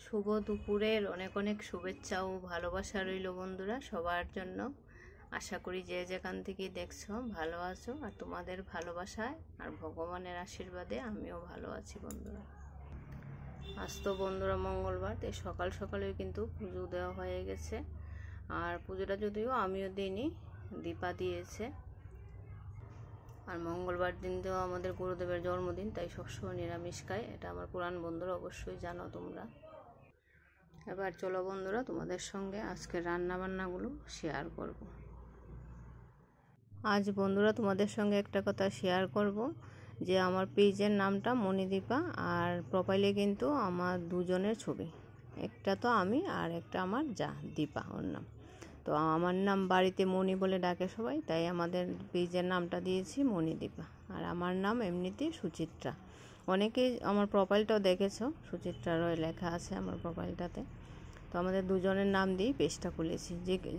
শুভ দুপুরের অনেক অনেক শুভেচ্ছা ও ভালোবাসা রইল বন্ধুরা সবার জন্য। আশা করি যে যেখান থেকে দেখছো ভালো আছো, আর তোমাদের ভালোবাসায় আর ভগবানের আশীর্বাদে আমিও ভালো আছি বন্ধুরা। আজ তো বন্ধুরা মঙ্গলবার, তাই সকাল সকালে কিন্তু পুজো দেওয়া হয়ে গেছে। আর পুজোটা যদিও আমিও দিইনি, দীপা দিয়েছে। আর মঙ্গলবার দিন তো আমাদের গুরুদেবের জন্মদিন, তাই সবসময় নিরামিষ খাই। এটা আমার পুরাণ বন্ধুরা অবশ্যই জানো তোমরা। এবার চলো বন্ধুরা, তোমাদের সঙ্গে আজকে রান্না বান্নাগুলো শেয়ার করব। আজ বন্ধুরা তোমাদের সঙ্গে একটা কথা শেয়ার করব, যে আমার পেজের নামটা মণিদীপা, আর প্রোফাইলে কিন্তু আমার দুজনের ছবি, একটা তো আমি আর একটা আমার যা দীপা ওর নাম। তো আমার নাম বাড়িতে মণি বলে ডাকে সবাই, তাই আমাদের পেজের নামটা দিয়েছি মণিদীপা। আর আমার নাম এমনিতেই সুচিত্রা। অনেকেই আমার প্রোফাইলটাও দেখেছো, সুচিত্রা রয় লেখা আছে আমার প্রোফাইলটাতে। তো আমাদের দুজনের নাম দিয়েই পেজটা খুলেছি।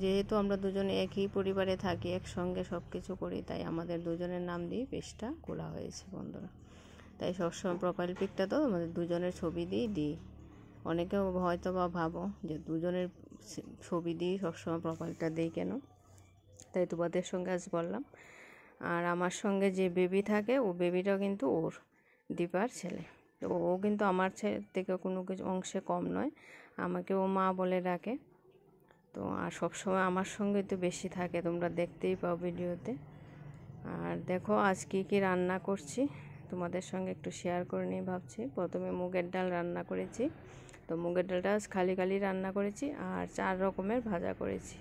যেহেতু আমরা দুজনে একই পরিবারে থাকি, একসঙ্গে সব কিছু করি, তাই আমাদের দুজনের নাম দিয়েই পেজটা খোলা হয়েছে বন্ধুরা। তাই সবসময় প্রোফাইল পিকটা তো আমাদের দুজনের ছবি দিয়েই দিই। অনেকেও হয়তো বা ভাবো যে দুজনের ছবি দিয়েই সবসময় প্রোফাইলটা দিই কেন, তাই তোমাদের সঙ্গে আজ বললাম। আর আমার সঙ্গে যে বেবি থাকে, ও বেবিটাও কিন্তু ওর দীপার ছেলে। তো ও কিন্তু আমার ছেলে থেকে কোনো কিছু অংশে কম নয়, আমাকে ও মা বলে ডাকে। তো আর সবসময় আমার সঙ্গে তো বেশি থাকে, তোমরা দেখতেই পাও ভিডিওতে। আর দেখো আজ কী রান্না করছি তোমাদের সঙ্গে একটু শেয়ার করে নিয়ে ভাবছি। প্রথমে মুগের ডাল রান্না করেছি। তো মুগের ডালটা খালি খালি রান্না করেছি, আর 4 রকমের ভাজা করেছি।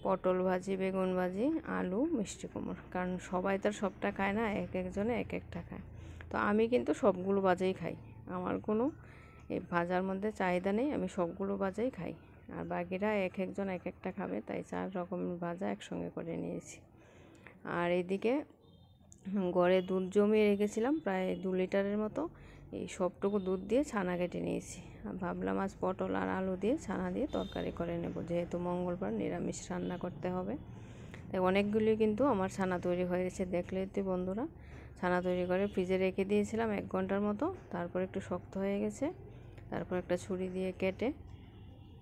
পটল ভাজি, বেগুন ভাজি, আলু, মিষ্টি কুমড়ো। কারণ সবাই তো সবটা খায় না, এক একজনে এক একটা খায়। তো আমি কিন্তু সবগুলো ভাজাই খাই, আমার কোনো এই ভাজার মধ্যে চাহিদা নেই, আমি সবগুলো ভাজাই খাই। আর বাকিরা এক একজন এক একটা খাবে, তাই 4 রকমের ভাজা একসঙ্গে করে নিয়েছি। আর এইদিকে ঘরে দুধ জমিয়ে রেখেছিলাম প্রায় 2 লিটারের মতো, এই সবটুকু দুধ দিয়ে ছানা কেটে নিয়েছি। ভাবলাম আজ পটল আর আলু দিয়ে ছানা দিয়ে তরকারি করে নেব, যেহেতু মঙ্গলবার নিরামিষ রান্না করতে হবে। তাই অনেকগুলি কিন্তু আমার ছানা তৈরি হয়ে গেছে, দেখলেই তো বন্ধুরা। ছানা তৈরি করে ফ্রিজে রেখে দিয়েছিলাম 1 ঘন্টার মতো, তারপর একটু শক্ত হয়ে গেছে। তারপর একটা ছুরি দিয়ে কেটে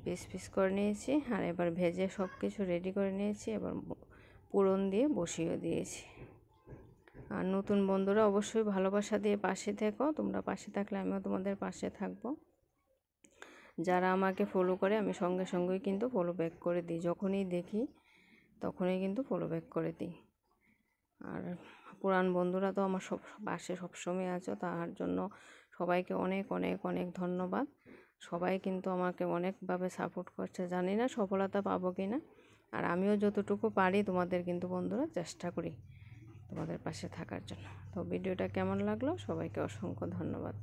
পিস পিস করে নিয়েছি। আর এবার ভেজে সব কিছু রেডি করে নিয়েছি, এবার পুরন দিয়ে বসিয়ে দিয়েছি। আর নতুন বন্ধুরা অবশ্যই ভালোবাসা দিয়ে পাশে থেকো, তোমরা পাশে থাকলে আমিও তোমাদের পাশে থাকবো। যারা আমাকে ফলো করে আমি সঙ্গে সঙ্গেই কিন্তু ফলো ব্যাক করে দিই, যখনই দেখি তখনই কিন্তু ফলো ব্যাক করে দিই। আর পুরান বন্ধুরা তো আমার পাশে সবসময় আছো, তার জন্য সবাইকে অনেক অনেক অনেক ধন্যবাদ। সবাই কিন্তু আমাকে অনেকভাবে সাপোর্ট করছে, জানি না সফলতা পাবো কি না। আর আমিও যতটুকু পারি তোমাদের কিন্তু বন্ধুরা চেষ্টা করি তোমাদের পাশে থাকার জন্য। তো ভিডিওটা কেমন লাগলো, সবাইকে অসংখ্য ধন্যবাদ।